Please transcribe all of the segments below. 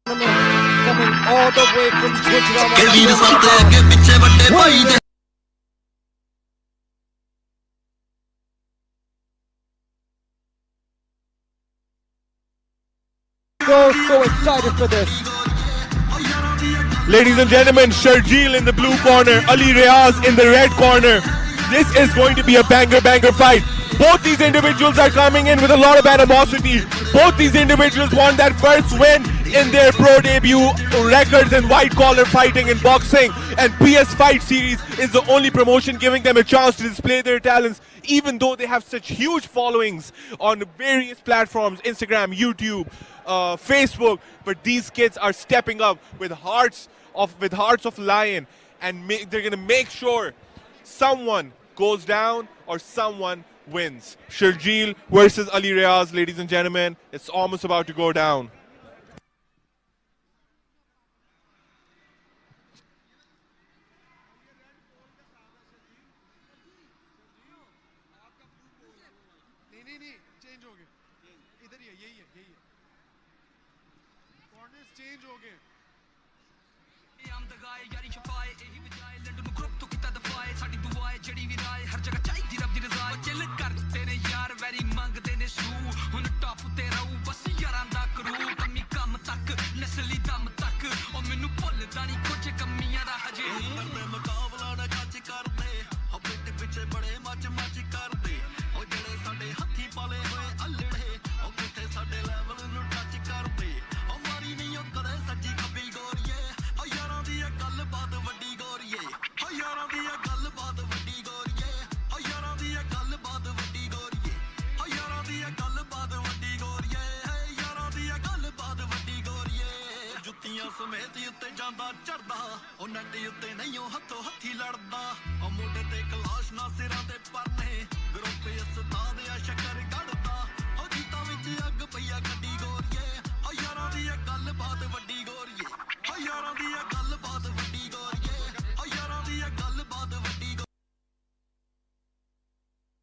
Coming all the way from Gujarat. So excited for this. Ladies and gentlemen, Sharjeel in the blue corner, Ali Riaz in the red corner. This is going to be a banger fight. Both these individuals are coming in with a lot of animosity. Both these individuals won that first win in their pro debut records in white collar fighting and boxing. And PS Fight Series is the only promotion giving them a chance to display their talents, even though they have such huge followings on various platforms, Instagram, YouTube, Facebook. But these kids are stepping up with hearts of lion, and they're gonna make sure someone goes down or someone wins. Sharjeel versus Ali Riaz, ladies and gentlemen. It's almost about to go down.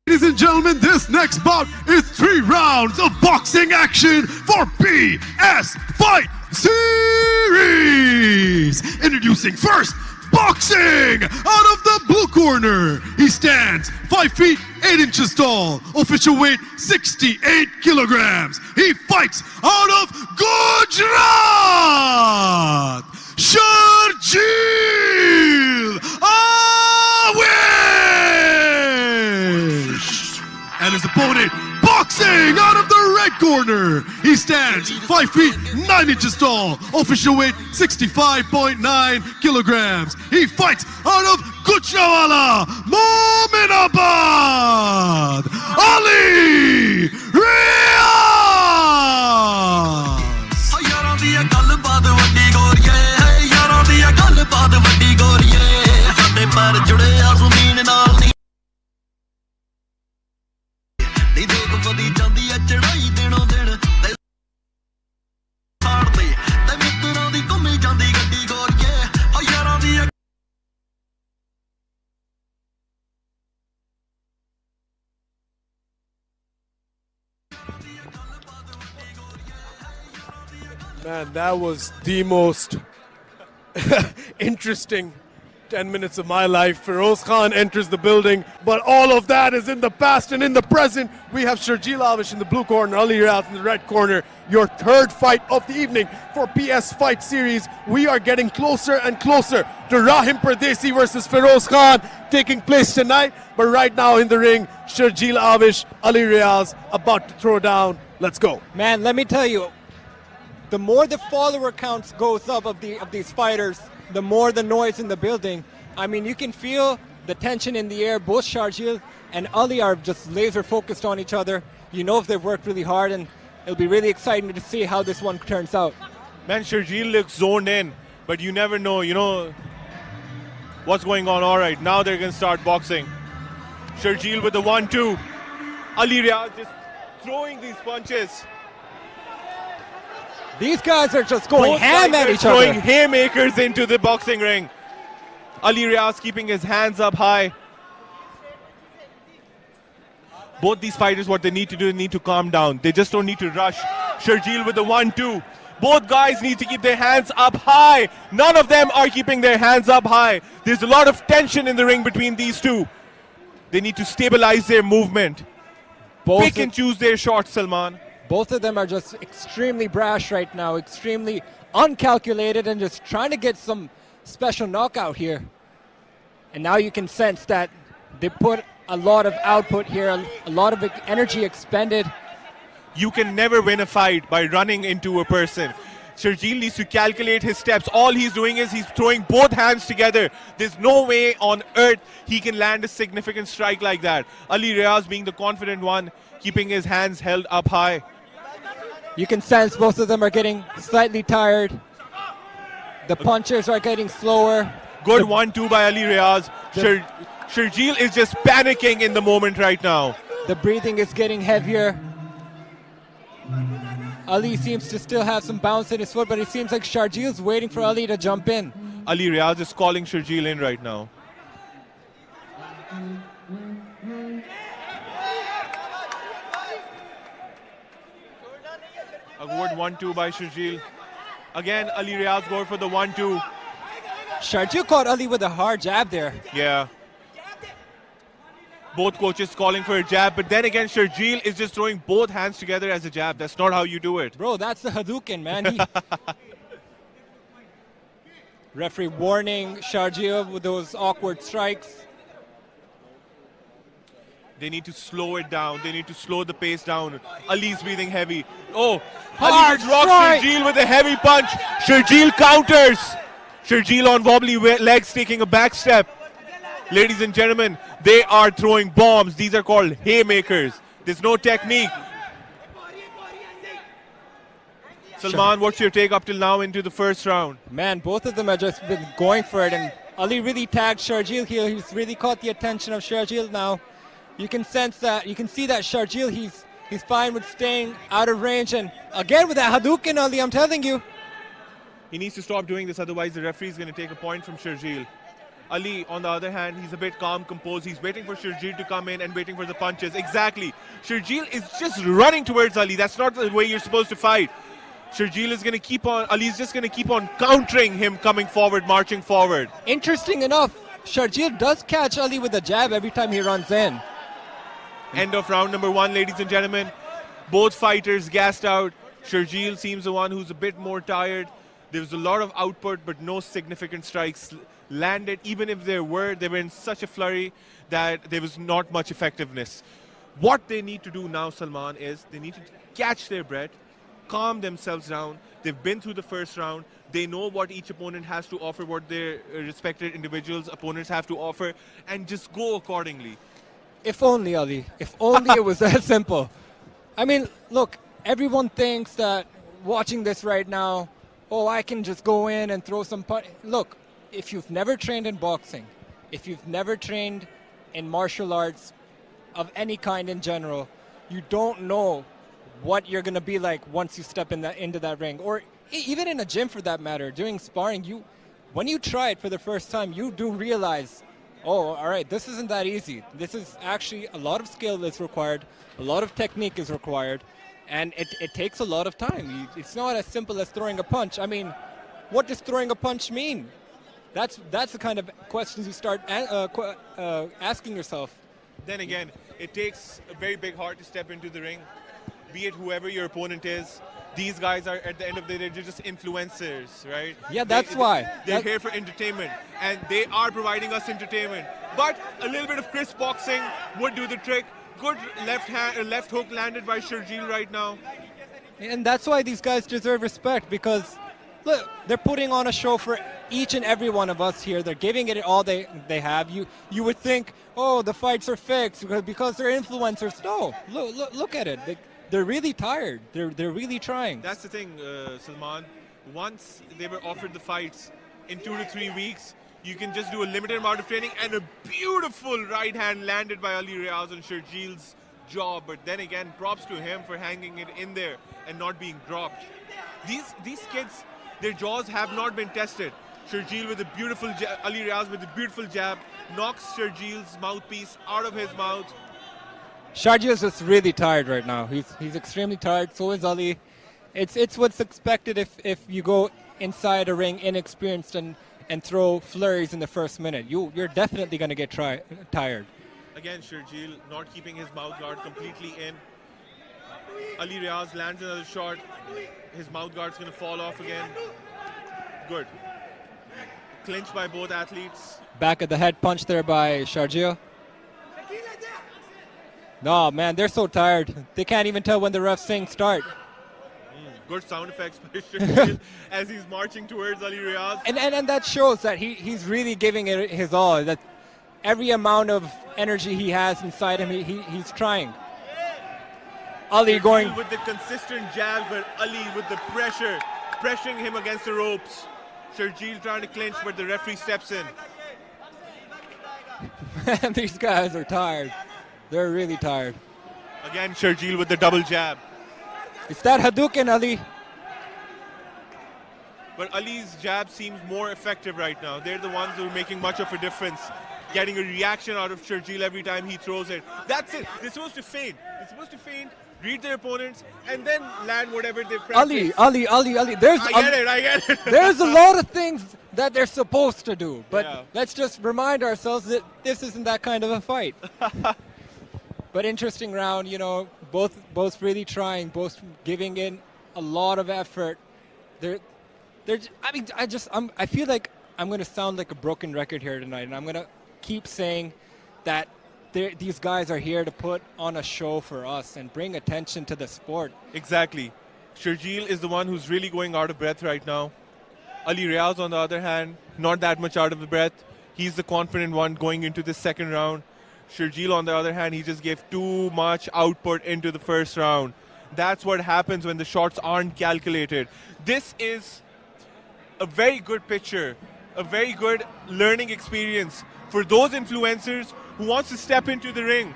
Ladies and gentlemen, this next bout is 3 rounds of boxing action for PS Fight Series. Introducing first, boxing out of the blue corner. He stands 5 feet 8 inches tall, official weight 68 kilograms. He fights out of Gujarat, Sharjeel. And his opponent, boxing out of the red corner. He stands 5 feet 9 inches tall, official weight 65.9 kilograms. He fights out of Gujarat, Mominabad, Ali Riaz. Man, that was the most interesting 10 minutes of my life. Feroz Khan enters the building, but all of that is in the past and in the present. We have Sharjeel Avish in the blue corner, Ali Riaz in the red corner. Your third fight of the evening for PS Fight Series. We are getting closer and closer to Rahim Pardesi versus Feroz Khan taking place tonight. But right now in the ring, Sharjeel Avish, Ali Riaz about to throw down. Let's go. Man, let me tell you, the more the follower counts goes up of these fighters, the more the noise in the building. I mean, you can feel the tension in the air. Both Sharjeel and Ali are just laser focused on each other. You know if they've worked really hard, and it'll be really exciting to see how this one turns out. Man, Sharjeel looks zoned in, but you never know, what's going on. All right, now they're going to start boxing. Sharjeel with the 1-2. Ali Riaz just throwing these punches. These guys are just going ham at each throwing other. haymakers into the boxing ring. Ali Riaz keeping his hands up high. Both these fighters, what they need to do, they need to calm down. They just don't need to rush. Sharjeel with the 1-2. Both guys need to keep their hands up high. None of them are keeping their hands up high. There's a lot of tension in the ring between these two. They need to stabilize their movement. Pick and choose their shots, Salman. Both of them are just extremely brash right now, extremely uncalculated, and just trying to get some special knockout here. And now you can sense that they put a lot of output here, a lot of energy expended. You can never win a fight by running into a person. Sharjeel needs to calculate his steps. All he's doing is he's throwing both hands together. There's no way on earth he can land a significant strike like that. Ali Riaz being the confident one, keeping his hands held up high. You can sense both of them are getting slightly tired. The punches are getting slower. Good 1-2 by Ali Riaz. Sharjeel is just panicking in the moment right now. The breathing is getting heavier. Ali seems to still have some bounce in his foot, but it seems like Sharjeel's waiting for Ali to jump in. Ali Riaz is calling Sharjeel in right now. A good 1-2 by Sharjeel. Again, Ali Riaz going for the 1-2. Sharjeel caught Ali with a hard jab there. Yeah. Both coaches calling for a jab, but then again, Sharjeel is just throwing both hands together as a jab. That's not how you do it. Bro, that's the Hadouken, man. Referee warning Sharjeel with those awkward strikes. They need to slow it down. They need to slow the pace down. Ali's breathing heavy. Oh, Hard Ali just rocks strike. Sharjeel with a heavy punch. Sharjeel counters. Sharjeel on wobbly legs taking a back step. Ladies and gentlemen, they are throwing bombs. These are called haymakers. There's no technique. Salman, what's your take up till now into the first round? Man, both of them have just been going for it, and Ali really tagged Sharjeel here. He's really caught the attention of Sharjeel now. You can sense that, you can see that Sharjeel, he's fine with staying out of range, and again with that Hadouken, Ali, I'm telling you. He needs to stop doing this, otherwise the referee is going to take a point from Sharjeel. Ali, on the other hand, he's a bit calm, composed. He's waiting for Sharjeel to come in and waiting for the punches. Exactly. Sharjeel is just running towards Ali. That's not the way you're supposed to fight. Sharjeel is going to keep on, Ali's just going to keep on countering him coming forward, marching forward. Interesting enough, Sharjeel does catch Ali with a jab every time he runs in. End of round number 1, ladies and gentlemen. Both fighters gassed out. Sharjeel seems the one who's a bit more tired. There was a lot of output, but no significant strikes landed. Even if they were in such a flurry that there was not much effectiveness. What they need to do now, Salman, is they need to catch their breath, calm themselves down. They've been through the first round. They know what each opponent has to offer, what their respected individuals' opponents have to offer, and just go accordingly. If only, Ali. If only it was that simple. I mean, look, everyone thinks that watching this right now, oh, I can just go in and throw some punch. Look, if you've never trained in boxing, if you've never trained in martial arts of any kind in general, you don't know what you're going to be like once you step into that ring. Or even in a gym for that matter, doing sparring, when you try it for the first time, you do realize, oh, all right, this isn't that easy. This is actually a lot of skill is required, a lot of technique is required, and it takes a lot of time. It's not as simple as throwing a punch. I mean, what does throwing a punch mean? That's the kind of questions you start asking yourself. Then again, it takes a very big heart to step into the ring, be it whoever your opponent is. These guys are, at the end of the day, they're just influencers, right? Yeah, that's why. They're here for entertainment, and they are providing us entertainment. But a little bit of crisp boxing would do the trick. Good left hook landed by Sharjeel right now. And that's why these guys deserve respect, because look, they're putting on a show for each and every one of us here. They're giving it all they have. You would think, oh, the fights are fixed because they're influencers. No, look at it. They're really tired. They're really trying. That's the thing, Salman. Once they were offered the fights in 2 to 3 weeks, you can just do a limited amount of training, and a beautiful right hand landed by Ali Riaz on Sharjeel's jaw. But then again, props to him for hanging it in there and not being dropped. These kids, their jaws have not been tested. Sharjeel with a beautiful Ali Riaz with a beautiful jab knocks Sharjeel's mouthpiece out of his mouth. Sharjeel is just really tired right now. He's extremely tired. So is Ali. It's what's expected if you go inside a ring inexperienced and throw flurries in the first minute. You're definitely going to get tired. Again, Sharjeel not keeping his mouth guard completely in. Ali Riaz lands another shot. His mouth guard's going to fall off again. Good. Clinch by both athletes. Back of the head punch there by Sharjeel. No, man, they're so tired. They can't even tell when the refs saying start. Good sound effects by Sharjeel as he's marching towards Ali Riaz. And that shows that he's really giving it his all. That every amount of energy he has inside him, he's trying. Ali Sharjeel going with the consistent jabs, but Ali with the pressure, pressuring him against the ropes. Sharjeel trying to clinch, but the referee steps in. Man, these guys are tired. They're really tired. Again, Sharjeel with the double jab. It's that Hadouken, Ali. But Ali's jab seems more effective right now. They're the ones who are making much of a difference. Getting a reaction out of Sharjeel every time he throws it. That's it. They're supposed to feint. They're supposed to feint, read their opponents, and then land whatever they've practiced. Ali. I get it. There's a lot of things that they're supposed to do. But Yeah. let's just remind ourselves that this isn't that kind of a fight. But interesting round, you know, both really trying, both giving in a lot of effort. I feel like I'm going to sound like a broken record here tonight, and I'm going to keep saying that these guys are here to put on a show for us and bring attention to the sport. Exactly. Sharjeel is the one who's really going out of breath right now. Ali Riaz, on the other hand, not that much out of the breath. He's the confident one going into the second round. Sharjeel, on the other hand, he just gave too much output into the first round. That's what happens when the shots aren't calculated. This is a very good picture, a very good learning experience for those influencers who wants to step into the ring.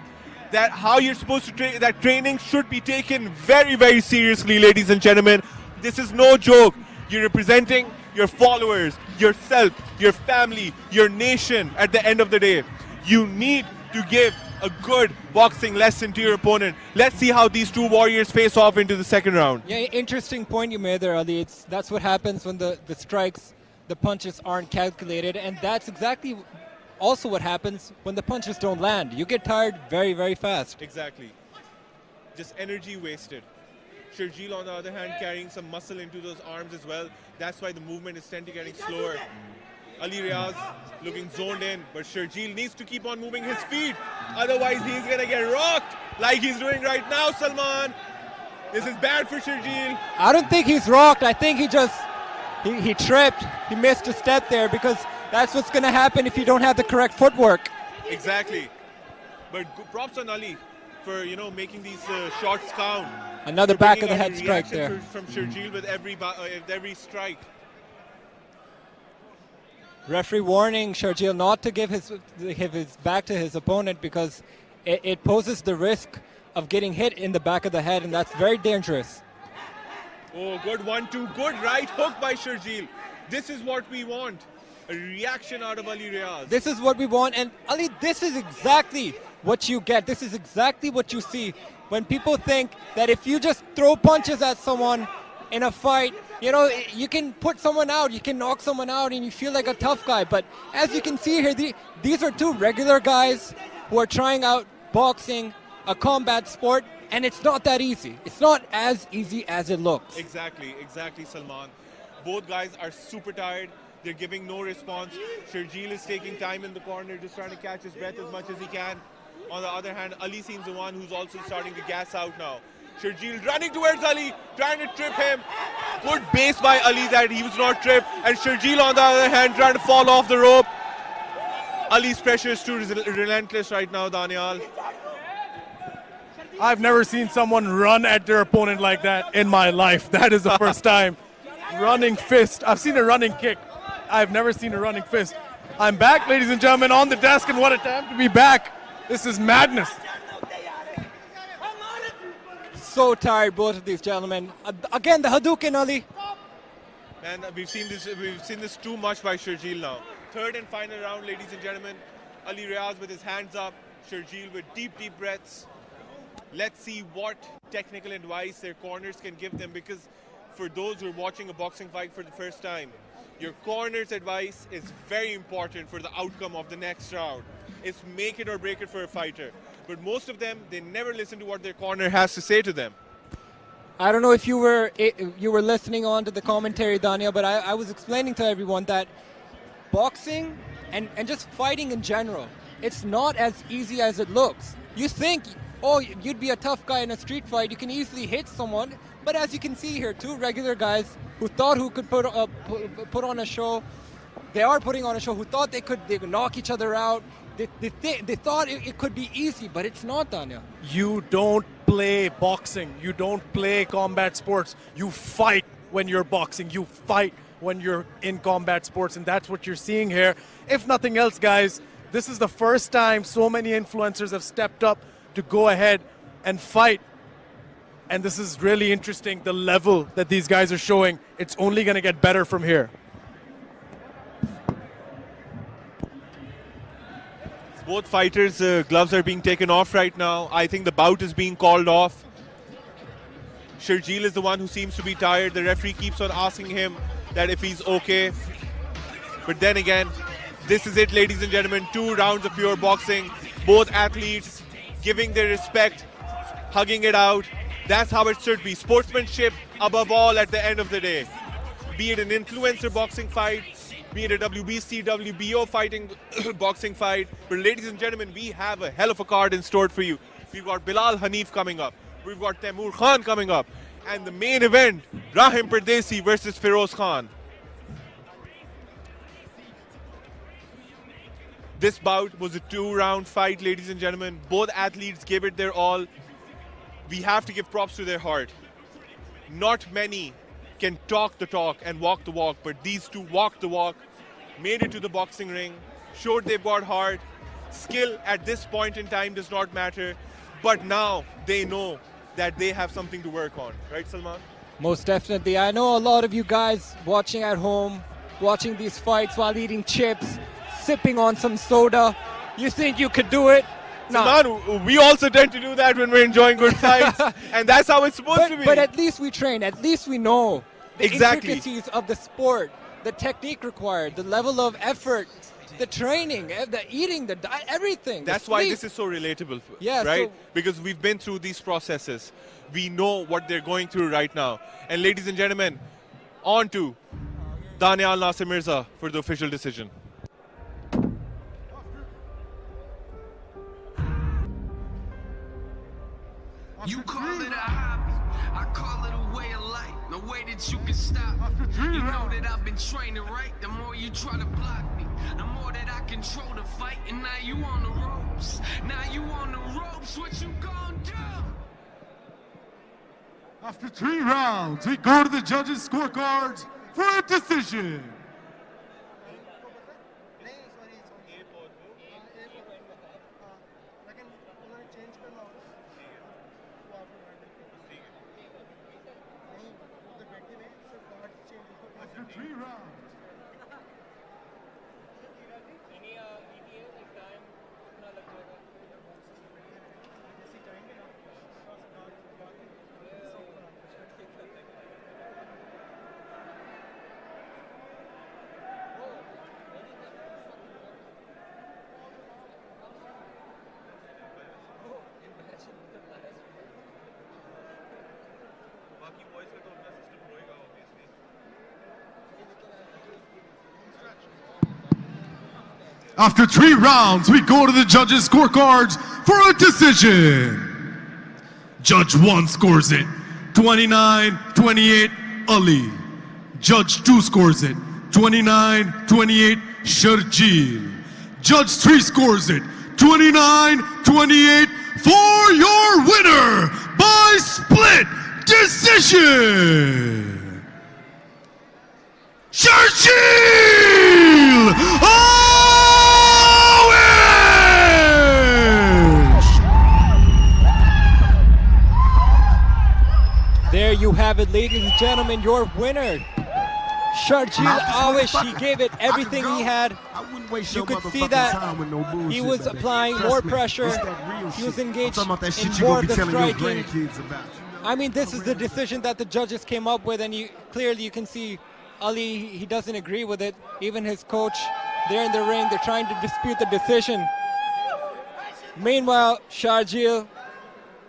That how you're supposed to train, that training should be taken very, very seriously, ladies and gentlemen. This is no joke. You're representing your followers, yourself, your family, your nation at the end of the day. You need to give a good boxing lesson to your opponent. Let's see how these two warriors face off into the second round. Yeah, interesting point you made there, Ali. That's what happens when the strikes, the punches aren't calculated, and that's exactly also what happens when the punches don't land. You get tired very, very fast. Exactly. Just energy wasted. Sharjeel, on the other hand, carrying some muscle into those arms as well. That's why the movement is tend to getting slower. Ali Riaz looking zoned in, but Sharjeel needs to keep on moving his feet. Otherwise, he's going to get rocked like he's doing right now, Salman. This is bad for Sharjeel. I don't think he's rocked. I think he tripped. He missed a step there because that's what's going to happen if you don't have the correct footwork. Exactly. But props on Ali for, making these shots count. Another For back of bringing the out head a strike reaction there. From Sharjeel with every strike. Referee warning Sharjeel not to give his back to his opponent because it poses the risk of getting hit in the back of the head, and that's very dangerous. Oh, good 1-2. Good right hook by Sharjeel. This is what we want. A reaction out of Ali Riaz. This is what we want, and Ali, this is exactly what you get. This is exactly what you see when people think that if you just throw punches at someone in a fight, you can put someone out, you can knock someone out, and you feel like a tough guy. But as you can see here, these are two regular guys who are trying out boxing, a combat sport, and it's not that easy. It's not as easy as it looks. Exactly, Salman. Both guys are super tired. They're giving no response. Sharjeel is taking time in the corner, just trying to catch his breath as much as he can. On the other hand, Ali seems the one who's also starting to gas out now. Sharjeel running towards Ali, trying to trip him. Good base by Ali that he was not tripped. And Sharjeel, on the other hand, trying to fall off the rope. Ali's pressure is too relentless right now, Daniel. I've never seen someone run at their opponent like that in my life. That is the first time. Running fist. I've seen a running kick. I've never seen a running fist. I'm back, ladies and gentlemen, on the desk, and what a time to be back. This is madness. So tired, both of these gentlemen. Again, the Hadouken, Ali. Man, we've seen this too much by Sharjeel now. Third and final round, ladies and gentlemen. Ali Riaz with his hands up. Sharjeel with deep, deep breaths. Let's see what technical advice their corners can give them, because for those who are watching a boxing fight for the first time, your corner's advice is very important for the outcome of the next round. It's make it or break it for a fighter. But most of them, they never listen to what their corner has to say to them. I don't know if you were listening on to the commentary, Dania, but I was explaining to everyone that boxing and just fighting in general, it's not as easy as it looks. You think, oh, you'd be a tough guy in a street fight, you can easily hit someone, but as you can see here, two regular guys who thought who could put on a show, they are putting on a show, who thought they could knock each other out. They thought it could be easy, but it's not, Dania. You don't play boxing. You don't play combat sports. You fight when you're boxing. You fight when you're in combat sports, and that's what you're seeing here. If nothing else, guys, this is the first time so many influencers have stepped up to go ahead and fight. And this is really interesting, the level that these guys are showing. It's only going to get better from here. Both fighters' gloves are being taken off right now. I think the bout is being called off. Sharjeel is the one who seems to be tired. The referee keeps on asking him that if he's okay. But then again, this is it, ladies and gentlemen. 2 rounds of pure boxing. Both athletes giving their respect, hugging it out. That's how it should be. Sportsmanship above all at the end of the day. Be it an influencer boxing fight, be it a WBC, WBO fighting boxing fight. But ladies and gentlemen, we have a hell of a card in store for you. We've got Bilal Hanif coming up. We've got Taimur Khan coming up. And the main event, Rahim Pardesi versus Feroz Khan. This bout was a 2-round fight, ladies and gentlemen. Both athletes gave it their all. We have to give props to their heart. Not many can talk the talk and walk the walk, but these two walked the walk, made it to the boxing ring, showed they've got heart. Skill at this point in time does not matter, but now they know that they have something to work on. Right, Salman? Most definitely. I know a lot of you guys watching at home, watching these fights while eating chips, sipping on some soda. You think you could do it? No. Salman, we also tend to do that when we're enjoying good fights, and that's how it's supposed to be. But at least we train. At least we know the Exactly. intricacies of the sport, the technique required, the level of effort, the training, the eating, the diet, everything. That's why this is so relatable, Yeah, right? so- Because we've been through these processes. We know what they're going through right now. And ladies and gentlemen, on to Danial Nasir Mirza for the official decision. You call it a hobby, I call it a way of life. No way that you can stop me. You know that I've been training right. The more you try to block me, the more that I control the fight. And now you on the ropes. Now you on the ropes. What you gonna do? After 3 rounds, we go to the judges' scorecards for a decision. After 3 rounds. After 3 rounds, we go to the judges' scorecards for a decision. Judge 1 scores it 29-28 Ali. Judge 2 scores it 29-28 Sharjeel. Judge 3 scores it 29-28 for your winner by split decision, Sharjeel! There you have it, ladies and gentlemen, your winner, Sharjeel Awish, he gave it everything he had. I wouldn't waste You your could see motherfucking that time with no bullshit he was like that. applying Trust more me, pressure. it's that real He was shit. engaged I'm talking about that shit in you more gonna of be the telling your striking. grandkids about. I mean, this is the decision that the judges came up with, and clearly you can see Ali, he doesn't agree with it. Even his coach, they're in the ring, they're trying to dispute the decision. Meanwhile, Sharjeel,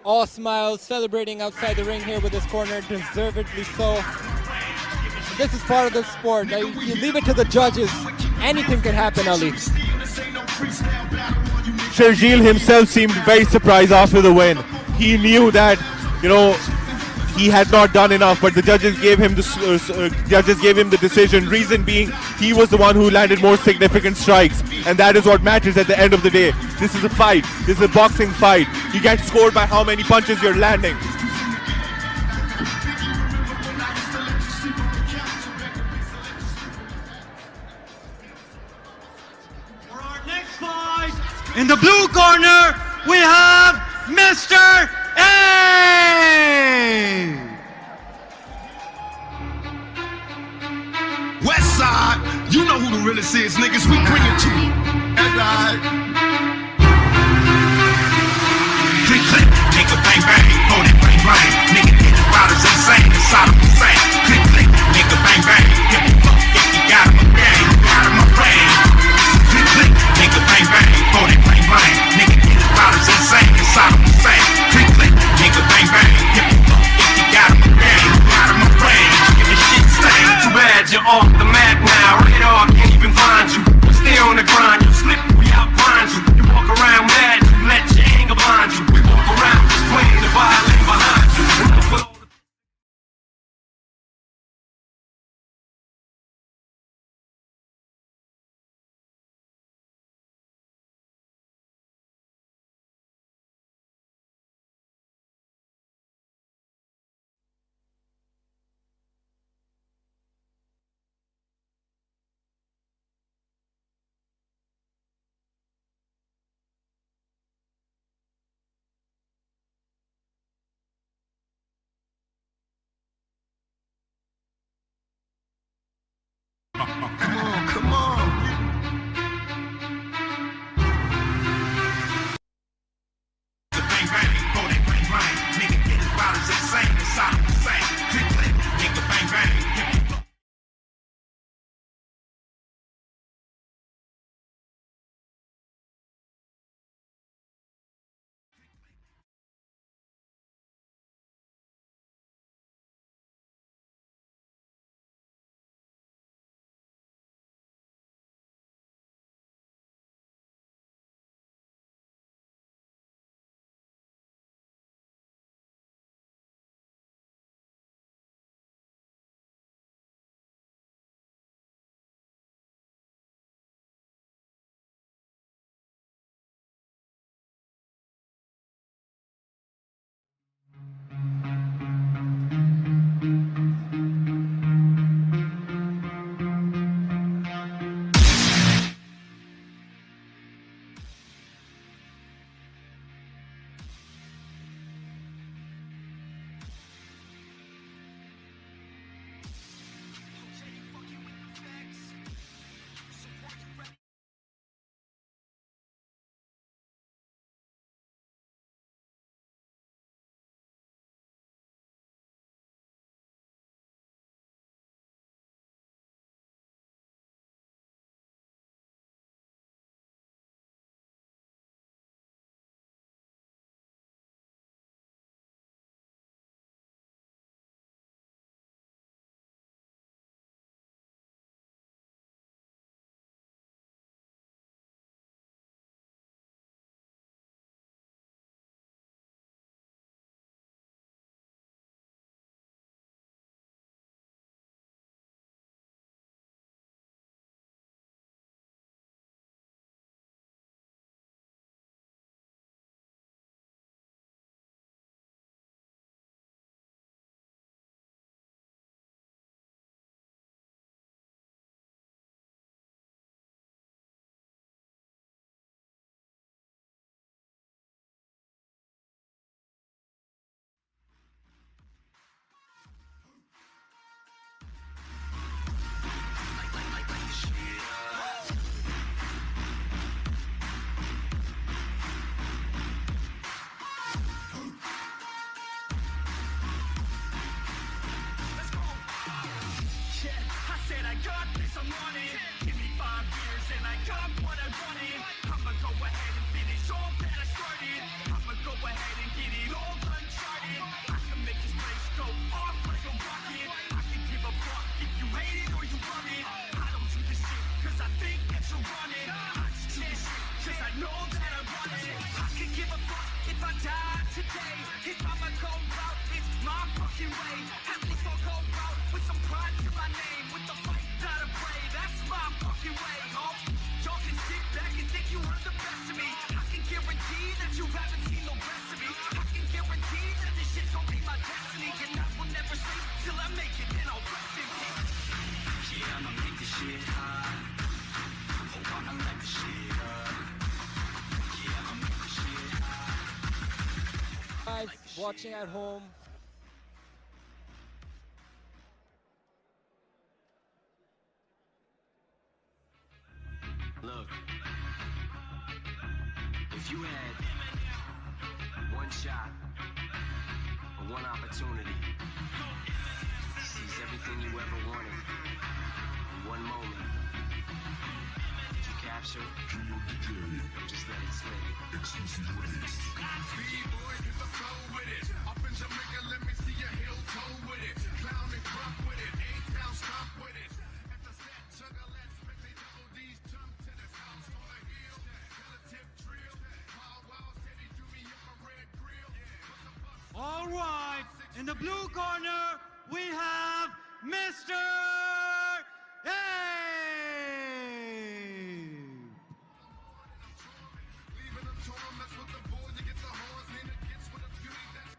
all smiles, celebrating outside the ring here with his corner, deservedly so. This is part of the sport. Now, you leave it to the judges, anything can happen, Ali. Sharjeel himself seemed very surprised after the win. He knew that, he had not done enough, but the judges gave him the decision. Reason being, he was the one who landed more significant strikes, and that is what matters at the end of the day. This is a fight. This is a boxing fight. You get scored by how many punches you're landing. For our next fight, in the blue corner, we have Mr. A. West side, you know who the realest is, niggas. We bring it to you. That's right. Click, click, nigga, bang, bang, hold it, bang, bang. Nigga, hit the riders insane, inside of the same. Click, click, nigga, bang, bang. Give me fuck if you got him a gang, got him a brain. Click, click, nigga, bang, bang, hold it, bang, bang. Nigga, hit the riders insane, inside of the same. Click, click, nigga, bang, bang. Give me fuck if you got him a gang, got him a brain. Give me shit stain. Too bad you're off the map now. Radar can't even find you. Stay on the grind, you slip, we outgrind you. You walk around mad, you let your anger blind you. We walk around just playing the violin behind you. got this, I'm on it. Give me 5 years and I got what I wanted. I'ma go ahead and finish all that I started. I'ma go ahead and get it all uncharted. I can make this place go off like a rocket. I can give a fuck if you hate it or you love it. I don't do this shit cause I think that you want it. I just do this shit cause I know that I want it. I can give a fuck if I die today. If I'ma go out, it's my fucking way. At least I'll go out with some pride to my name. With the fight that I play, that's my fucking way, ho. Y'all can sit back and think you heard the best of me. I can guarantee that you haven't seen the rest of me. I can guarantee that this shit's gonna be my destiny. And I will never sleep till I make it, then I'll rest in peace. Yeah, I'ma make this shit high. Oh, I'ma light this shit up. Yeah, I'ma make this shit high. Guys watching at home, Look, if you had one shot or one opportunity to seize everything you ever wanted in one moment, did you capture it? Or just let it slip? B-boys with the flow with it. Up in Jamaica, let me see your heel toe with it. Clown and crump with it. A-town stomp with it. At the set, sugar, let's make they double D's jump to this house on a hill. Relative drill. Wild, wild city, do me up a red grill. All right, in the blue corner, we have Mr. A. Leaving them torn, mess with the boys, you get the horns, and it gets with a beauty that's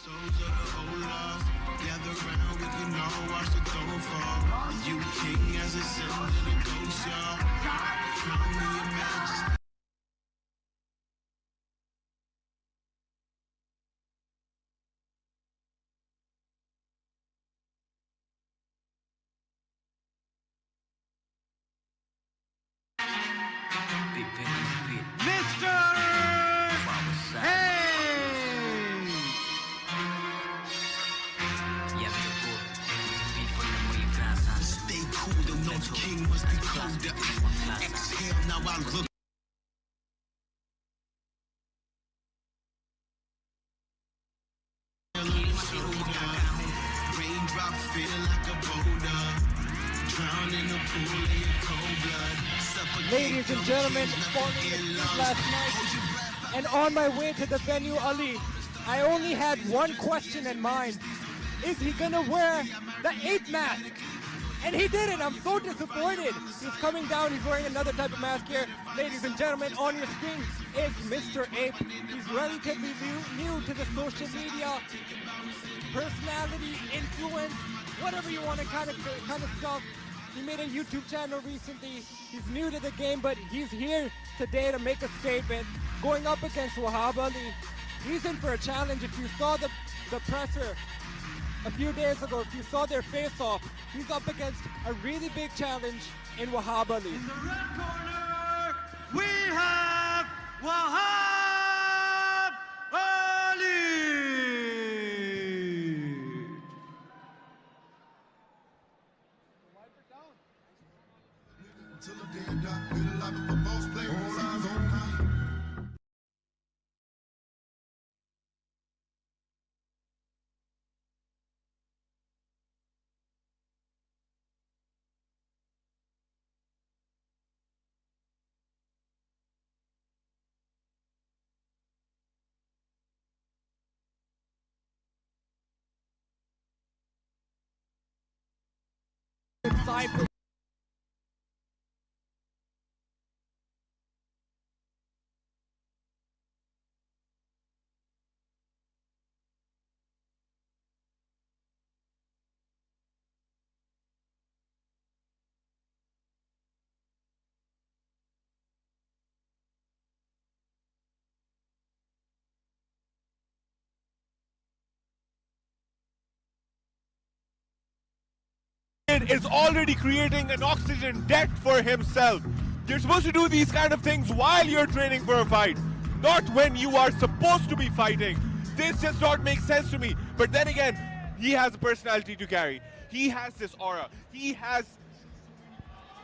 Souls of the whole lost. Gather round, we can all watch the throne fall. And you king as a symbol of the ghost, y'all. Crown me your majesty. Mr. Stay cool, the North King must be colder. Exhale, now I look. Raindrop feel like a boulder. Drown in a pool of your cold blood. Suffocate. ladies and gentlemen, falling asleep last night, and on my way to the venue, Ali, I only had one question in mind. Is he gonna wear the ape mask? And he didn't. I'm so disappointed. He's coming down. He's wearing another type of mask here. Ladies and gentlemen, on your screen is Mr. Ape. He's relatively new to the social media, personality, influence, whatever you want to kind of stuff. He made a YouTube channel recently. He's new to the game, but he's here today to make a statement, going up against Wahab Ali. He's in for a challenge. If you saw the presser a few days ago, if you saw their face-off, he's up against a really big challenge in Wahab Ali. In the red corner, we have Wahab Ali. till the day of dark. Live life of a boss player, all eyes on me. Inside is already creating an oxygen debt for himself. You're supposed to do these kind of things while you're training for a fight, not when you are supposed to be fighting. This does not make sense to me. But then again, he has a personality to carry. He has this aura. He has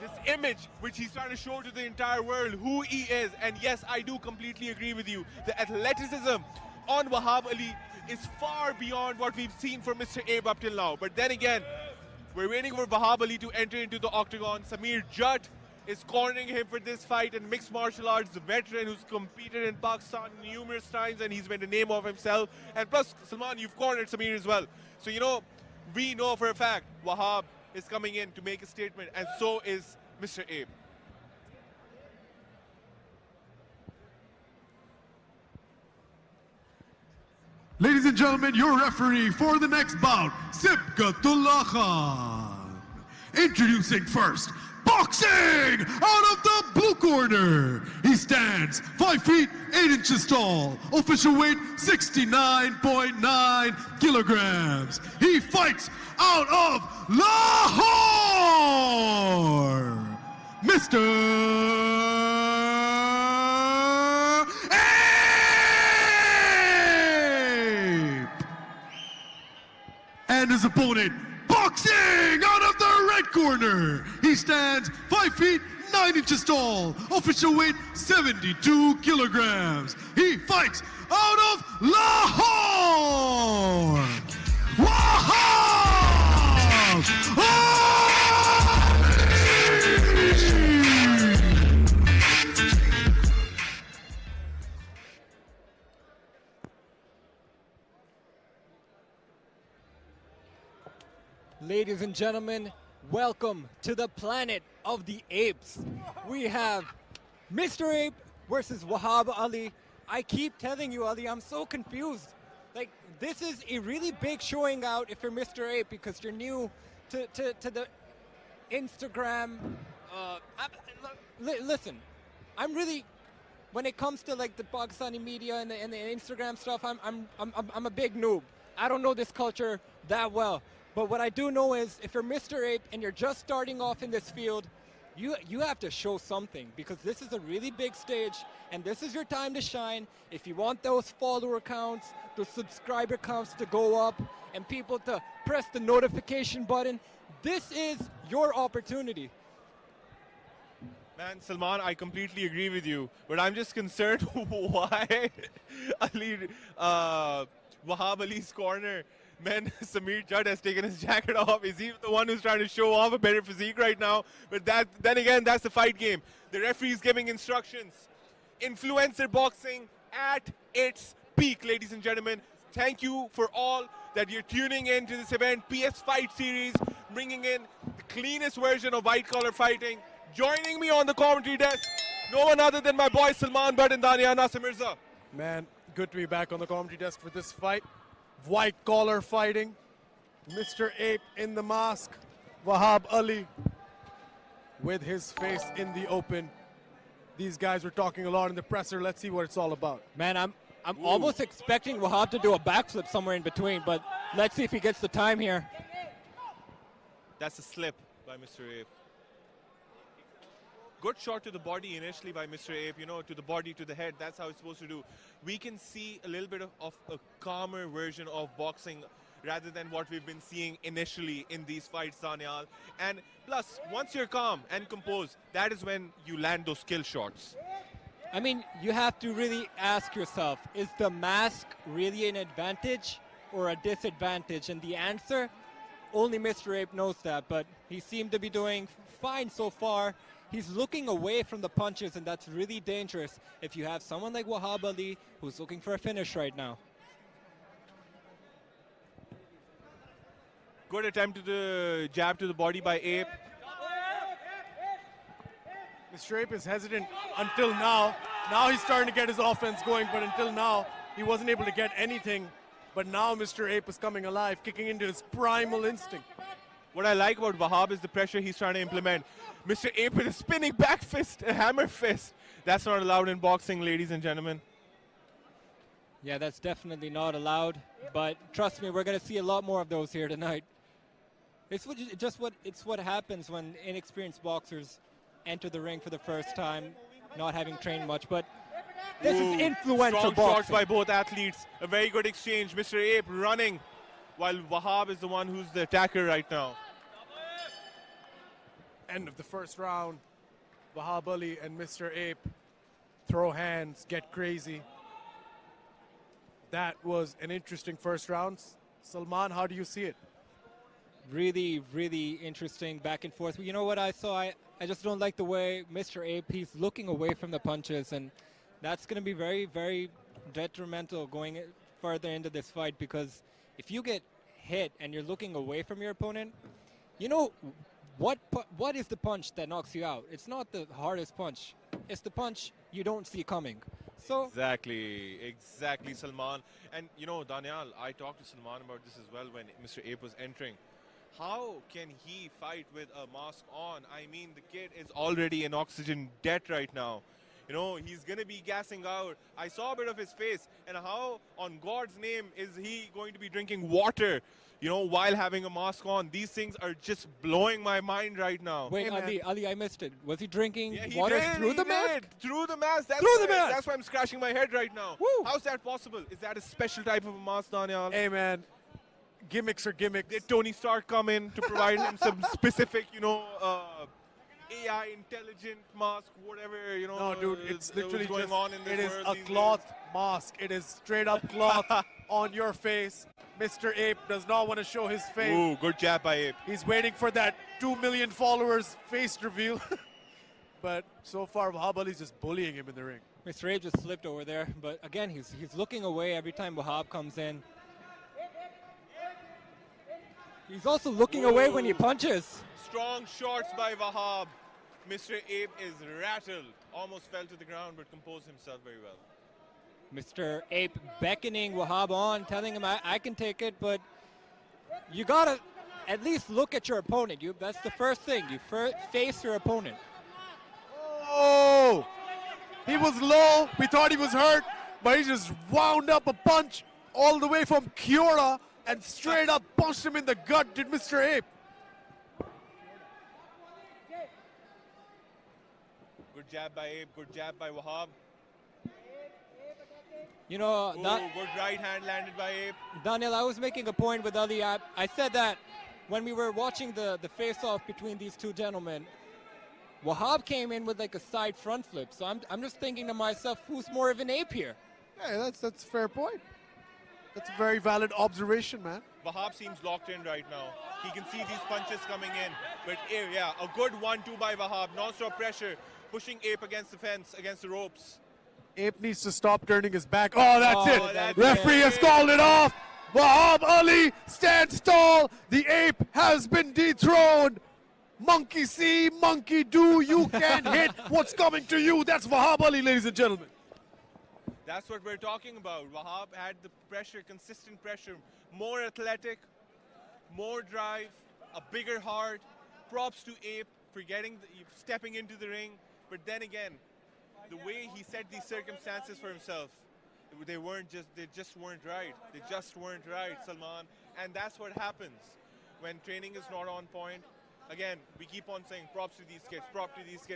this image which he's trying to show to the entire world who he is. And yes, I do completely agree with you. The athleticism on Wahab Ali is far beyond what we've seen from Mr. Abe up till now. But then again, we're waiting for Wahab Ali to enter into the octagon. Samir Judd is cornering him for this fight, and mixed martial arts veteran who's competed in Pakistan numerous times, and he's made a name of himself. And plus, Salman, you've cornered Samir as well. So, you know, we know for a fact Wahab is coming in to make a statement, and so is Mr. Abe. Ladies and gentlemen, your referee for the next bout, Sibghatullah Khan. Introducing first, boxing out of the blue corner. He stands 5 feet 8 inches tall, official weight 69.9 kilograms. He fights out of Lahore, Mr. Ape. And his opponent, boxing out of the red corner. He stands 5 feet 9 inches tall, official weight 72 kilograms. He fights out of Lahore, Wahab Ladies and gentlemen, welcome to the planet of the apes. We have Mr. Ape versus Wahab Ali. I keep telling you, Ali, I'm so confused. Like, this is a really big showing out if you're Mr. Ape because you're new to the Instagram. Listen, I'm really, when it comes to like the Pakistani media and the Instagram stuff, I'm a big noob. I don't know this culture that well. But what I do know is if you're Mr. Ape and you're just starting off in this field, you have to show something because this is a really big stage and this is your time to shine. If you want those follower counts, those subscriber counts to go up and people to press the notification button, this is your opportunity. Man, Salman, I completely agree with you, but I'm just concerned why Ali, Wahab Ali's corner. Man, Samir Judd has taken his jacket off. Is he the one who's trying to show off a better physique right now? But then again, that's the fight game. The referee's giving instructions. Influencer boxing at its peak, ladies and gentlemen. Thank you for all that you're tuning in to this event. PS Fight Series, bringing in the cleanest version of white collar fighting. Joining me on the commentary desk, no one other than my boy Salman Butt and Dania Nasir Mirza. Man, good to be back on the commentary desk for this fight. White collar fighting. Mr. Ape in the mask. Wahab Ali with his face in the open. These guys were talking a lot in the presser. Let's see what it's all about. Man, I'm almost expecting Wahab to do a backflip somewhere in between, but let's see if he gets the time here. That's a slip by Mr. Ape. Good shot to the body initially by Mr. Ape, you know, to the body, to the head. That's how it's supposed to do. We can see a little bit of a calmer version of boxing rather than what we've been seeing initially in these fights, Daniel. And plus, once you're calm and composed, that is when you land those kill shots. I mean, you have to really ask yourself, is the mask really an advantage or a disadvantage? And the answer, only Mr. Ape knows that, but he seemed to be doing fine so far. He's looking away from the punches, and that's really dangerous if you have someone like Wahab Ali who's looking for a finish right now. Good attempt to the jab to the body by Ape. Mr. Ape is hesitant until now. Now he's starting to get his offense going, but until now, he wasn't able to get anything. But now Mr. Ape is coming alive, kicking into his primal instinct. What I like about Wahab is the pressure he's trying to implement. Mr. Ape with a spinning back fist, a hammer fist. That's not allowed in boxing, ladies and gentlemen. Yeah, that's definitely not allowed. But trust me, we're going to see a lot more of those here tonight. It's what happens when inexperienced boxers enter the ring for the first time, not having trained much. But this is influential Strong boxing. shots by both athletes. A very good exchange. Mr. Ape running, while Wahab is the one who's the attacker right now. End of the first round. Wahab Ali and Mr. Ape throw hands, get crazy. That was an interesting first round. Salman, how do you see it? Really, really interesting back and forth. You know what I saw? I just don't like the way Mr. Ape, he's looking away from the punches, and that's going to be very, very detrimental going further into this fight, because if you get hit and you're looking away from your opponent, you know what is the punch that knocks you out? It's not the hardest punch. It's the punch you don't see coming. So Exactly, Salman. And you know, Daniel, I talked to Salman about this as well when Mr. Ape was entering. How can he fight with a mask on? I mean, the kid is already in oxygen debt right now. You know, he's going to be gassing out. I saw a bit of his face. And how, on God's name, is he going to be drinking water, you know, while having a mask on? These things are just blowing my mind right now. wait, Ali, I missed it. Was he drinking He water did, through he the mask? did. Through the mask. That's why I'm scratching my head right now. Woo. How's that possible? Is that a special type of a mask, Daniel? Hey, man, gimmicks are gimmicks. Did Tony Stark come in to provide him some specific, you know, AI intelligent mask, whatever, you know? No, dude, it's literally going just, on in this it is world a these cloth days. mask. It is straight up cloth on your face. Mr. Ape does not want to show his face. Ooh, good jab by Ape. He's waiting for that 2 million followers face reveal. But so far, Wahab Ali's just bullying him in the ring. Mr. Ape just slipped over there, but again, he's looking away every time Wahab comes in. He's also looking away when he punches. Strong shots by Wahab. Mr. Ape is rattled. Almost fell to the ground, but composed himself very well. Mr. Ape beckoning Wahab on, telling him, I can take it, but you gotta at least look at your opponent. That's the first thing. You face your opponent. Oh! He was low. We thought he was hurt, but he just wound up a punch all the way from Kiora and straight up punched him in the gut, did Mr. Ape. Good jab by Ape, good jab by Wahab. You know, Ooh, good right hand landed by Ape. Daniel, I was making a point with Ali. I said that when we were watching the face-off between these two gentlemen, Wahab came in with like a side front flip. So I'm just thinking to myself, who's more of an ape here? Yeah, that's a fair point. That's a very valid observation, man. Wahab seems locked in right now. He can see these punches coming in. But yeah, a good 1-2 by Wahab. Non-stop pressure, pushing Ape against the fence, against the ropes. Ape needs to stop turning his back. Oh, that's it. that's Referee has called it off. Wahab Ali stands tall. The Ape has been dethroned. Monkey see, monkey do. You can't hit what's coming to you. That's Wahab Ali, ladies and gentlemen. That's what we're talking about. Wahab had the pressure, consistent pressure, more athletic, more drive, a bigger heart. Props to Ape for stepping into the ring. But then again, the way he set these circumstances for himself, they just weren't right. They just weren't right, Salman. And that's what happens when training is not on point. Again, we keep on saying props to these kids,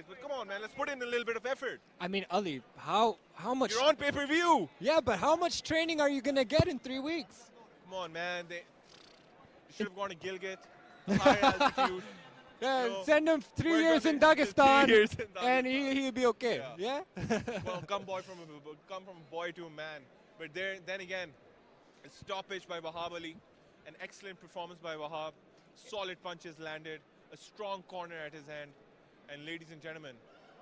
but come on, man, let's put in a little bit of effort. I mean, Ali, how much? You're on pay-per-view. Yeah, but how much training are you gonna get in 3 weeks? Come on, man, they should have gone to Gilgit, higher altitude. Yeah, No. send him 3 We're years gonna- in Dagestan, 3 years in and Dagestan. he'll be okay. Yeah. Yeah. Well, come from a boy to a man. But then again, a stoppage by Wahab Ali, an excellent performance by Wahab, solid punches landed, a strong corner at his hand. And ladies and gentlemen,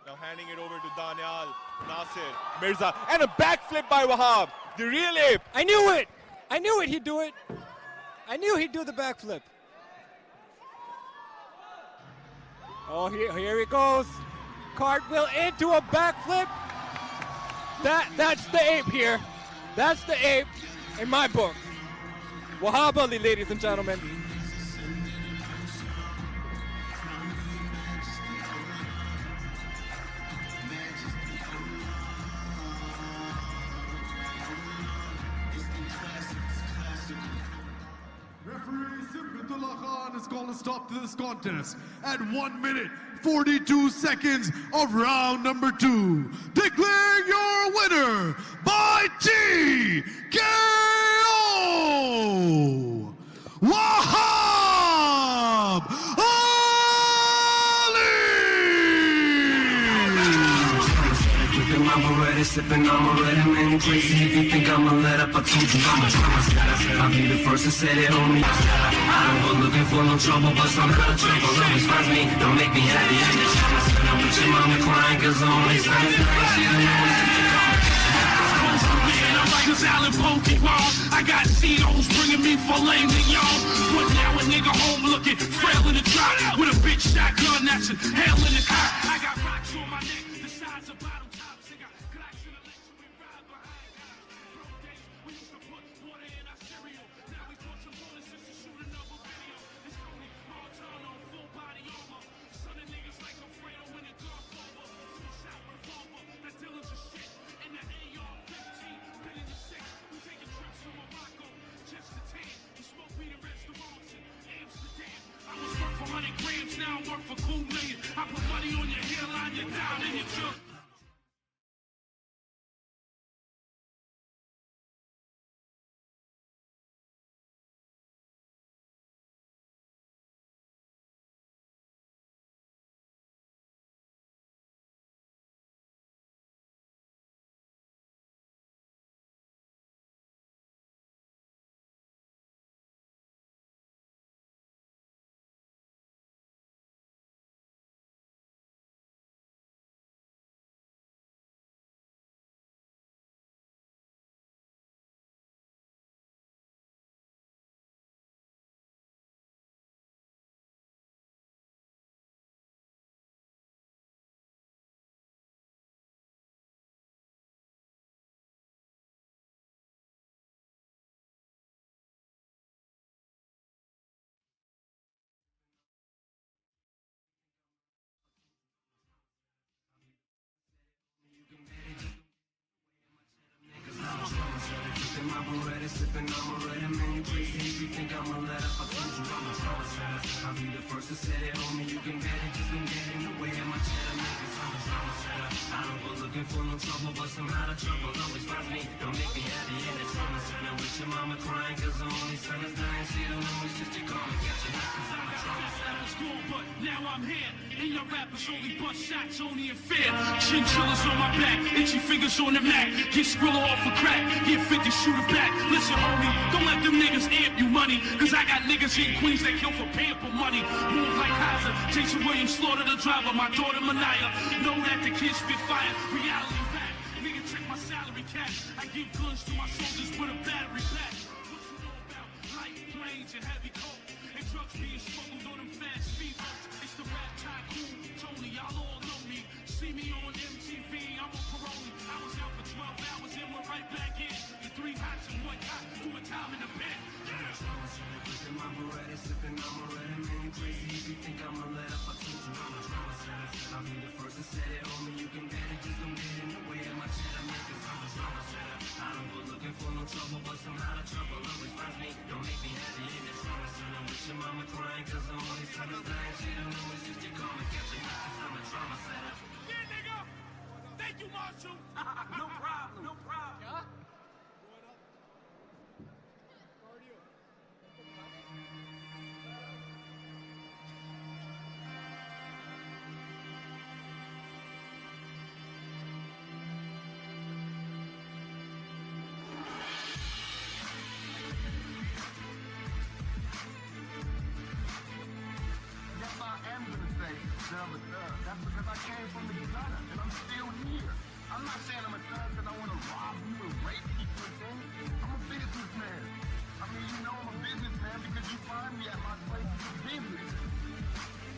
now handing it over to Daniel, Nasir, Mirza, and a backflip by Wahab, the real Ape. I knew it. I knew it. He'd do it. I knew he'd do the backflip. Oh, here he goes. Cartwheel into a backflip. That's the ape here. That's the ape in my book. Wahab Ali, ladies and gentlemen. Referee Simbatullah Khan has called a stop to this contest at 1 minute 42 seconds of round number 2. Declaring your winner by TKO, Wahab Ali! Sipping on my red, man, you crazy if you think I'ma let up. I told you I'm a drama setter. I'll be the first to say it, homie. I don't go looking for no trouble, but somehow trouble always finds me. Don't make me happy. I'm the drama setter. But your mama crying, cause I only spend it nice. You don't know what's in the car. I'm like this Allen Pokemon. I got Cetos bringing me filet mignon. But now a nigga home looking frail in the drop with a bitch shotgun that's a hell in the car. I got rocks on my neck, the size of bottle tops. I got cracks in the legs, so we ride behind guys. Broke days, we used to put water in our cereal. Now we put some bullets just to shoot another video. It's Tony Montana on full body armor. Son of niggas like Alfredo when it goes over. Two-shot revolver, that dealers of shit. And the AR-15, been in the 6. We taking trips to Morocco, just to tan. We smoke weed in restaurants in Amsterdam. I was worth for 100 grams, now I'm worth for cool million. I put money on your hairline, you're down in your junk. Sipping on my red, man, you crazy if you think I'ma let up. I told you I'm a drama setter. I'll be the first to set it, homie. You can bet it, just don't get in the way of my cheddar, niggas. I'm a drama setter. I don't go looking for no trouble, but somehow the trouble always finds me. Don't make me happy in the trauma center with your mama crying, cause the only son is dying. She don't know it's just you call me, catch you now, cause I'm a drama setter. I was gone, but now I'm here. And your rappers only bust shots, only in fear. Chinchillas on my back, itchy fingers on the Mac. Get Skrilla off a crack, get 50, shoot it back. Listen, homie, don't let them niggas amp you money. Cause I got niggas in Queens that kill for pamper money. Move like Kaiser, Jason Williams, slaughter the driver. My daughter Mania, know that the kids spit fire. Reality back, nigga check my salary cash. I give guns to my soldiers with a battery pack. What you know about light planes and heavy coat? And drugs being smuggled on them fast speedboats. It's the rap tycoon, Tony, y'all all know me. See me on MTV, I'm a parolee. I was out for 12 hours and went right back in. The 3 hots and 1 cop, doing time in the bed. My Beretta, sipping on my red, man, you crazy if you think I'ma let up. I told you I'm a drama setter. I'll be the first to set it, homie. You can bet it, just don't get in the way of my cheddar, man, cause I'm a drama setter. I don't go looking for no trouble, but somehow the trouble always finds me. Don't make me happy in the trauma center with your mama crying, cause the only son is dying. She don't know it's just you call me, catch you now, cause I'm a drama setter. Yeah, nigga! Thank you, Marshall! No problem, no problem. Yeah? That I'm a thug. That's because I came from the gutter and I'm still here. I'm not saying I'm a thug because I want to rob you and rape people and things. I'm a businessman. I mean, you know I'm a businessman because you find me at my place for business.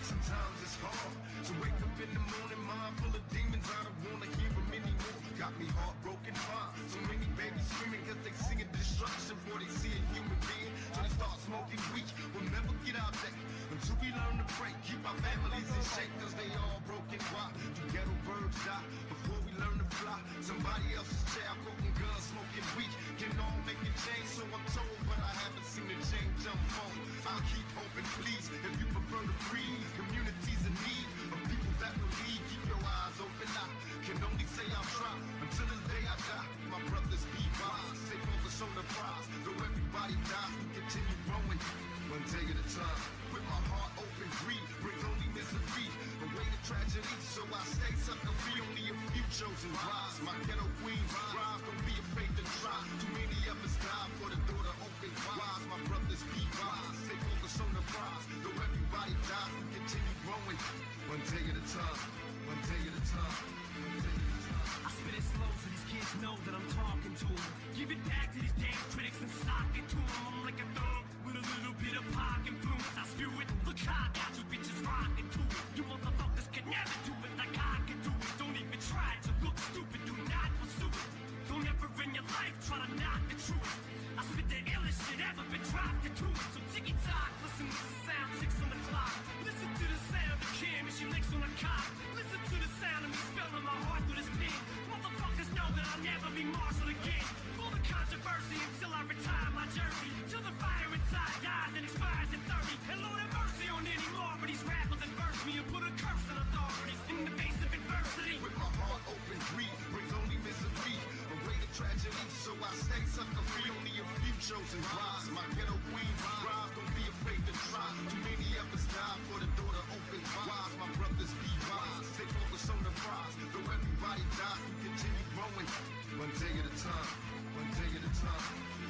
Sometimes it's hard to wake up in the morning, mind full of demons. I don't wanna hear them anymore. Got me heartbroken, fine. So many babies screaming cause they singing destruction before they see a human being. So they start smoking weed. We'll never get out there until we learn to pray. Keep our families in shape cause they all broken. Why do ghetto birds die before we learn to fly. Somebody else's chair, broken guns, smoking weed. Can all make a change, so I'm told, but I haven't seen a change unfold. I'll keep hoping, please, if you prefer to breathe. Communities in need of people that believe. Keep your eyes open, I can only say I'll try until the day I die. My brothers be wise, stay focused on the prize. Though everybody dies, we continue growing, one day at a time. With my heart open, greed brings only misery, away to tragedy, so I stay sucker free. Only a few chosen rise. My ghetto queens rise, don't be afraid to try. Too many of us die for the door to open wise. My brothers be wise, stay focused on the prize. Though everybody dies, we continue growing, one day at a time, one day at a time, one day at a time. I spit it slow so these kids know that I'm talking to them. Give it back to these damn critics and sock it to them. I'm like a thug with a little bit of pop influence. I spew it, look how I got you bitches rocking to it. You motherfuckers can never do it like I can do it. Don't even try to look stupid, do not pursue it. Don't ever in your life try to knock the truth. I spit the illest shit ever been dropped into it. So ticky tock, listen to the sound, 6 on the clock. Listen to the sound of Kim as she licks on the cock. Listen to the sound of me spelling my heart through this pen. Motherfuckers know that I'll never be marshaled again. Full of controversy until I retire my jersey. Till the fire inside dies and expires at 30. And Lord have mercy on any more of these rappers that verse me and put a curse on authorities in the face of adversity. With my heart open, greed brings only misery, away to tragedy, so I stay sucker free. Only a few chosen rise. My ghetto queens rise, don't be afraid to try. Too many of us die for the door to open wise. My brothers be wise, stay focused on the prize. Though everybody dies, we continue growing, one day at a time, one day at a time,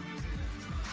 one day at a time.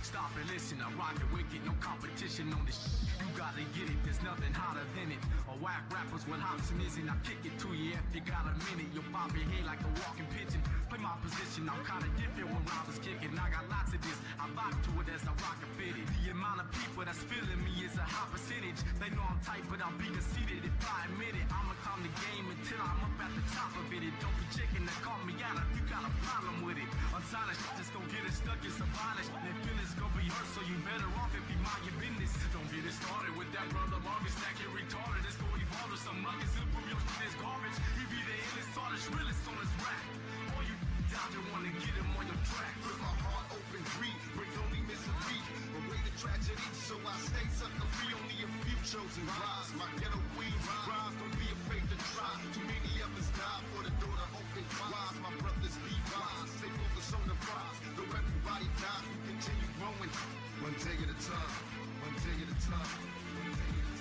Stop and listen, I rock it wicked, no competition on this shit. You gotta get it, there's nothing hotter than it. Or whack rappers with hops and izzy, I kick it to you if you got a minute. You'll pop your head like a walking pigeon. Play my position, I'm kinda different when I was kicking. I got lots of this, I rock to it as I rock and fit it. The amount of people that's feeling me is a high percentage. They know I'm tight, but I'll be conceited if I admit it. I'ma calm the game until I'm up at the top of it. Don't be checking to call me out if you got a problem with it. Unsigned shit just gon' get it stuck in some violence. And feelings gon' be hurt, so you better off if you mind your business. Don't get it started with that brother Marvin stacking retarded. It's gon' evolve to some nuggets and prove your shit is garbage. He be the illest, hardest, realest on his rap. All you out there wanna get him on your track. With my heart open, greed brings only misery, away to tragedy, so I stay sucker free. Only a few chosen rise. My ghetto queens rise, don't be afraid to try. Too many of us die for the door to open wise. My brothers be wise, stay focused on the prize. Though everybody dies, we continue growing, one day at a time, one day at a time, one day at a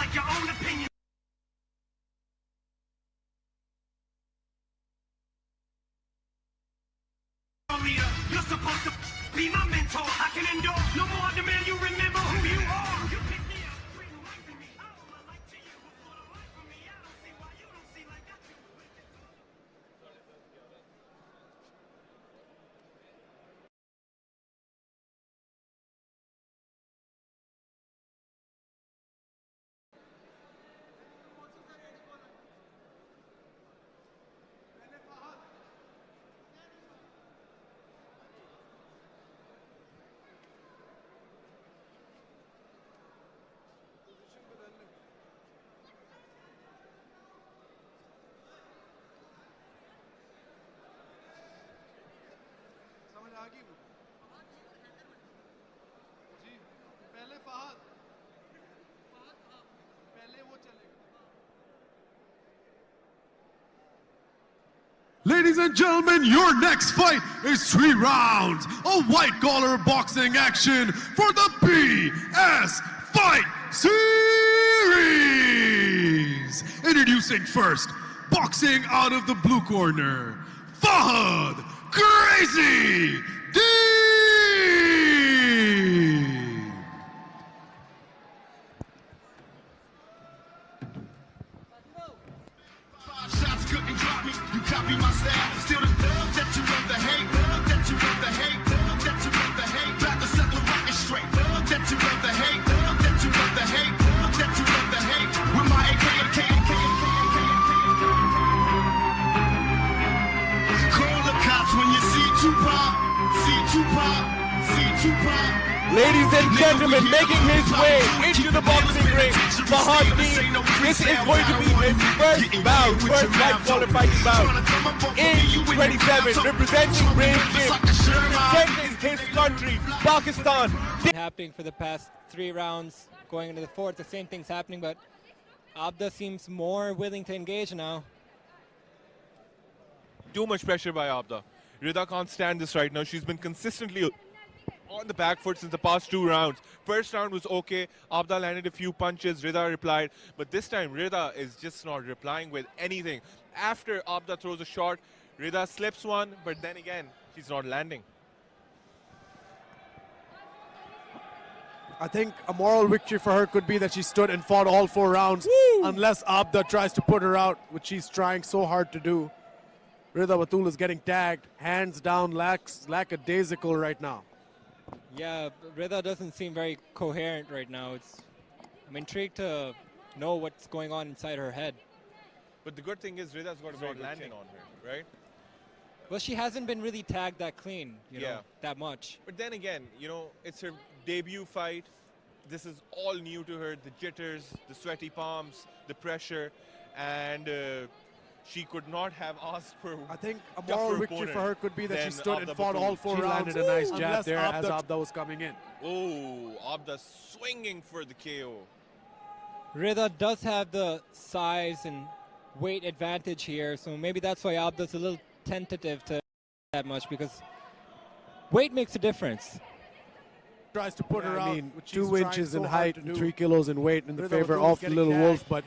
like your own opinion. You're supposed to be my mentor. I can endure no more demand you remember who you are. You pick me up, bring life to me. I owe my life to you before the life of me. I don't see why you don't see like I do. Ladies and gentlemen, your next fight is 3 rounds of white collar boxing action for the BS Fight Series. Introducing first, boxing out of the blue corner, Fahad Crazy D. Shots couldn't drop me, you copy my style. Still the love that you love the hate, love that you love the hate, love that you love the hate. Back to set the rocket straight, love that you love the hate, love that you love the hate, love that you love the hate. With my AK. Call the cops when you see Tupac, see Tupac, see Tupac. Ladies and gentlemen, making his way into the boxing ring, Fahad Dean. This is going to be his first bout, first white collar fighting bout. Age 27, representing Brave Jim, defending his country, Pakistan. Happening for the past 3 rounds, going into the 4th, the same thing's happening, but Abda seems more willing to engage now. Too much pressure by Abda. Rida can't stand this right now. She's been consistently on the back foot since the past 2 rounds. First round was okay. Abda landed a few punches. Rida replied. But this time, Rida is just not replying with anything. After Abda throws a shot, Rida slips one, but then again, she's not landing. I think a moral victory for her could be that she stood and fought all 4 rounds. Unless Abda tries to put her out, which she's trying so hard to do. Rida Batul is getting tagged, hands down, lackadaisical right now. Yeah, Rida doesn't seem very coherent right now. I'm intrigued to know what's going on inside her head. But the good thing is Rida's got a very good landing on her, right? Well, she hasn't been really tagged that clean, you know, that much. But then again, you know, it's her debut fight. This is all new to her. The jitters, the sweaty palms, the pressure, and she could not have asked for. I think a moral victory for her could be that she stood and fought all 4 rounds. Landed a nice jab there as Abda was coming in. Oh, Abda swinging for the KO. Rida does have the size and weight advantage here, so maybe that's why Abda's a little tentative to that much, because weight makes a difference. Tries to put her out. I mean, 2 inches in height and 3 kilos in weight in the favor of the little wolf, but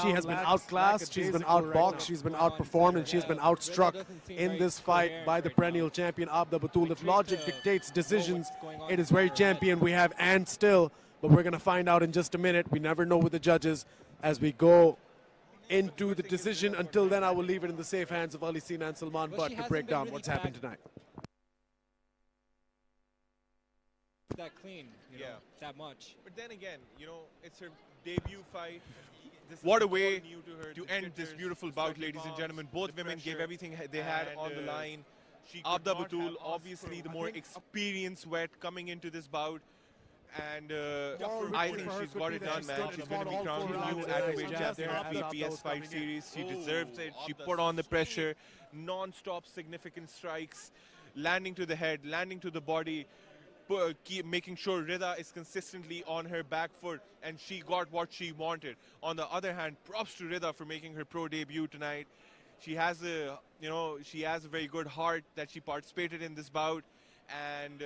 she has been outclassed, she's been outboxed, she's been outperformed, and she's been outstruck in this fight by the perennial champion Abda Batul. If logic dictates decisions, it is very champion. We have and still, but we're going to find out in just a minute. We never know with the judges as we go into the decision. Until then, I will leave it in the safe hands of Ali Sina and Salman Butt to break down what's happened tonight. That clean, you know, that much. But then again, you know, it's her debut fight. What a way to end this beautiful bout, ladies and gentlemen. Both women gave everything they had on the line. Abda Batul, obviously the more experienced vet coming into this bout. And I think she's got it done, man. She's going to be crowned the new heavyweight champion of the PS Fight Series. She deserves it. She put on the pressure, non-stop significant strikes, landing to the head, landing to the body, keep making sure Rida is consistently on her back foot, and she got what she wanted. On the other hand, props to Rida for making her pro debut tonight. She has a, you know, she has a very good heart that she participated in this bout, and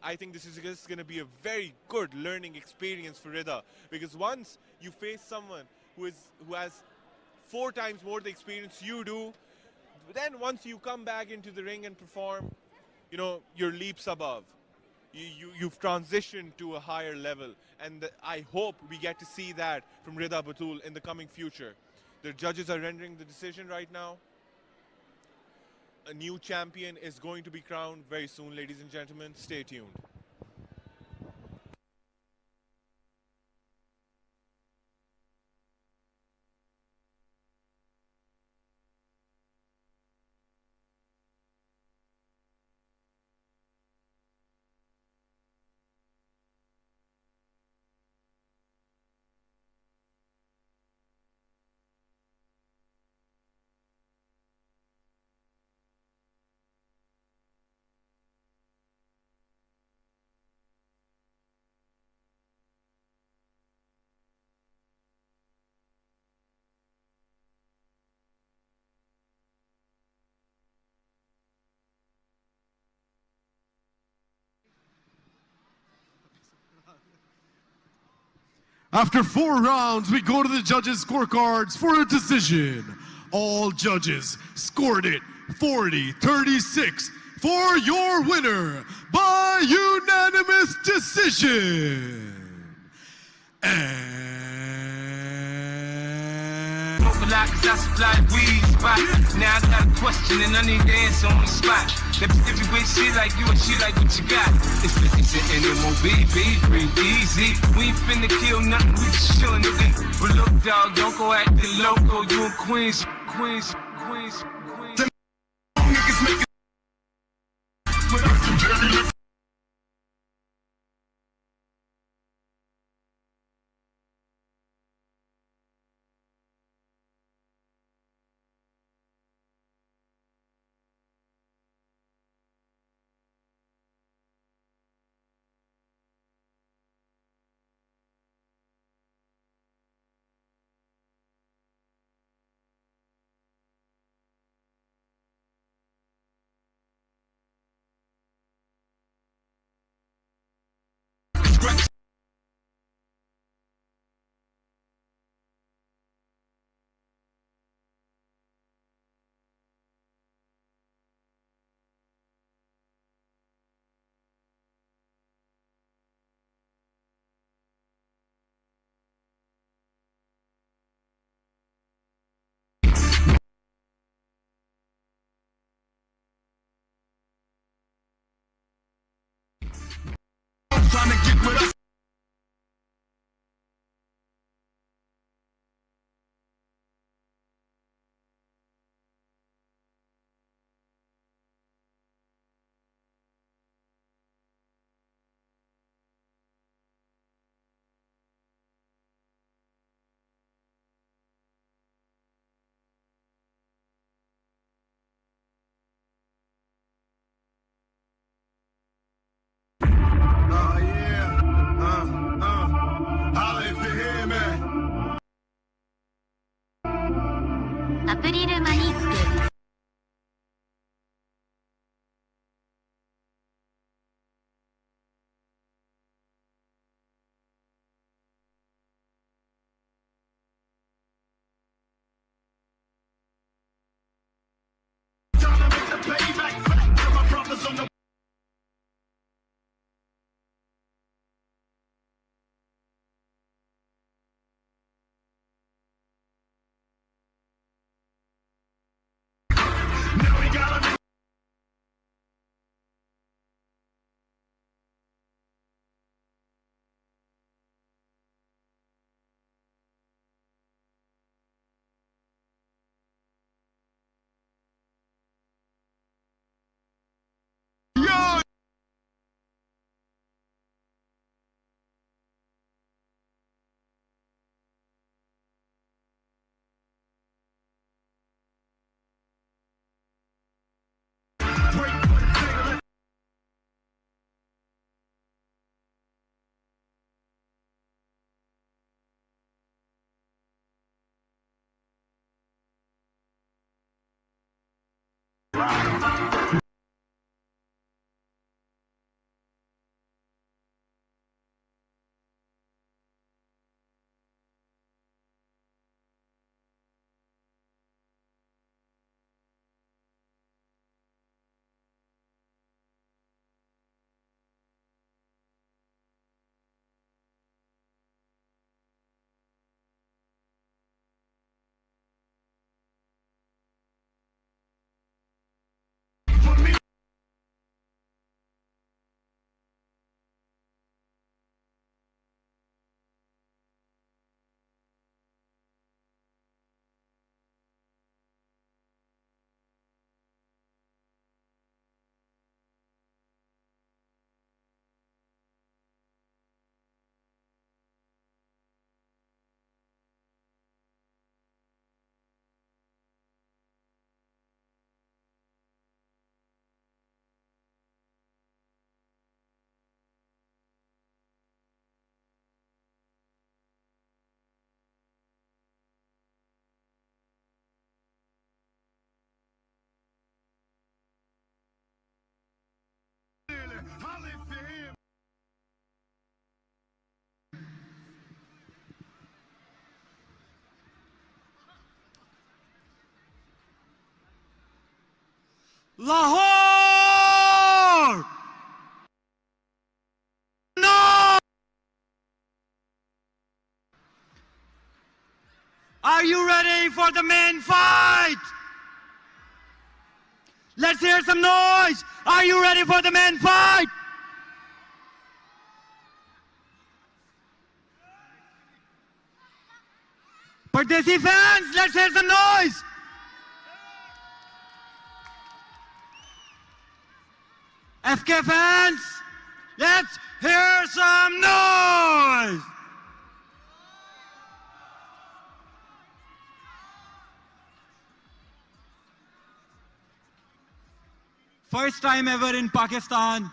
I think this is just going to be a very good learning experience for Rida, because once you face someone who has 4 times more the experience you do, then once you come back into the ring and perform, you know, you're leaps above. You've transitioned to a higher level, and I hope we get to see that from Rida Batul in the coming future. The judges are rendering the decision right now. A new champion is going to be crowned very soon, ladies and gentlemen. Stay tuned. After 4 rounds, we go to the judges' scorecards for a decision. All judges scored it 40-36 for your winner by unanimous decision. And Smoke a lot 'cause I supply weed spot. Now I got a question and I need the answer on the spot. That everybody shit like you and shit like what you got. It's 50 Cent and MOB, breathe easy. We ain't finna kill nothing, we just chillin' nigga. But look dog, don't go acting loco. You in Queens. Niggas make it with us and Jerry. Trying to get with us. Oh yeah. Lahore! No! Are you ready for the main fight? Let's hear some noise! Are you ready for the main fight? Pardesi fans, let's hear some noise! FK fans, let's hear some noise! First time ever in Pakistan,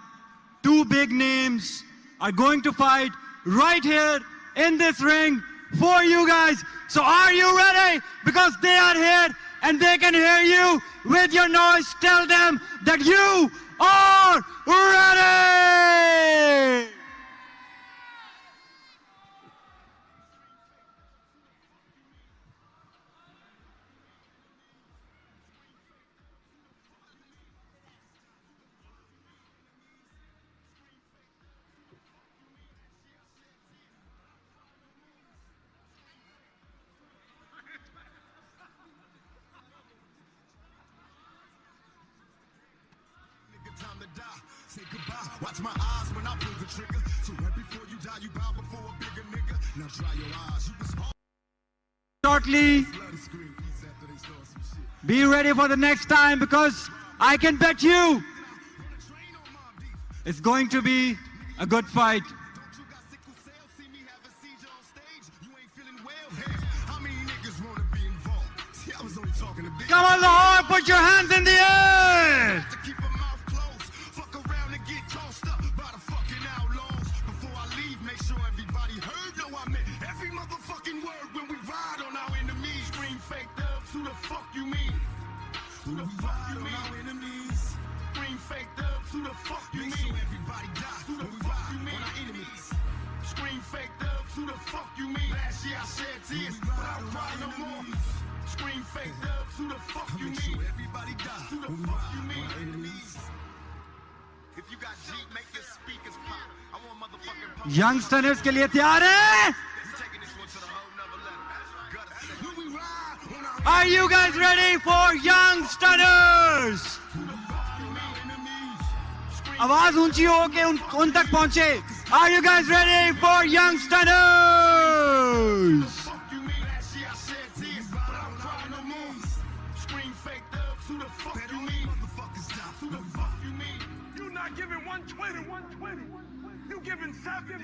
two big names are going to fight right here in this ring for you guys. So are you ready? Because they are here and they can hear you with your noise. Tell them that you are ready! Time to die, say goodbye. Watch my eyes when I pull the trigger. So right before you die, you bow before a bigger nigga. Now dry your eyes. You was hard. Shortly, be ready for the next time because I can bet you it's going to be a good fight. Don't you got sickle cell? See me have a seizure on stage. You ain't feeling well. Hey, how many niggas wanna be involved? See, I was only talking to big. Come on, Lahore, put your hands in the air! To keep a mouth closed. Fuck around and get tossed up by the fucking outlaws. Before I leave, make sure everybody heard. No, I meant every motherfucking word when we ride on our enemies. Scream fake dubs. Who the fuck you mean? Who the fuck you mean? Our enemies. Scream fake dubs. Who the fuck you mean? Make sure everybody dies. Who the fuck you mean? On our enemies. Scream fake dubs. Who the fuck you mean? Last year I shed tears, but I don't cry no more. Scream fake dubs. Who the fuck you mean? Everybody dies. Who the fuck you mean? If you got Jeep, make your speakers pop. I want motherfucking pop. Youngsters के लिए तैयार हैं? We taking this one to the whole nother level. When we ride on our Are you guys ready for youngsters? आवाज ऊंची हो के उन तक पहुंचे. Are you guys ready for youngsters? fuck you mean? Last year I shed tears, but I don't cry no more. Scream fake dubs. Who the fuck you mean? Motherfuckers die. Who the fuck you mean? You not giving 120. You giving 70.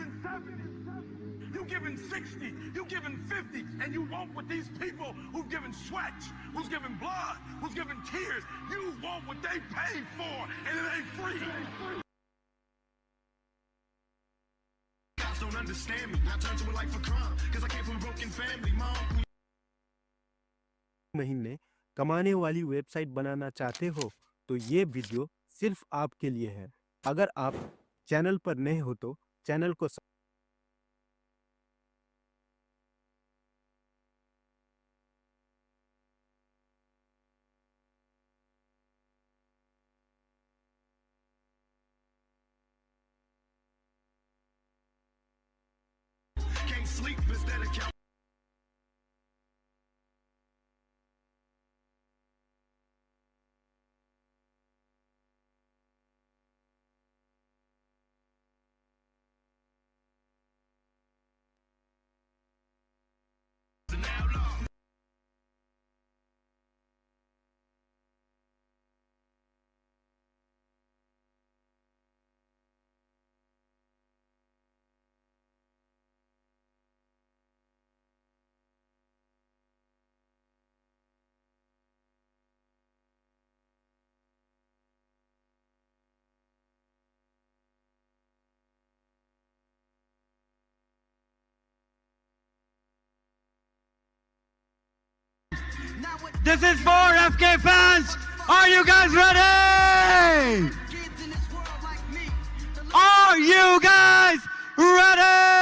You giving 60. You giving 50. And you want what these people who've given sweat, who's given blood, who's given tears, you want what they paid for, and it ain't free. Cops don't understand me. I turned to a life of crime, cause I came from a broken family. Mom, महीने कमाने वाली website बनाना चाहते हो तो ये video सिर्फ आपके लिए है। अगर आप चैनल पर नए हो तो चैनल को can't sleep instead of count. This is for FK fans. Are you guys ready? Are you guys ready?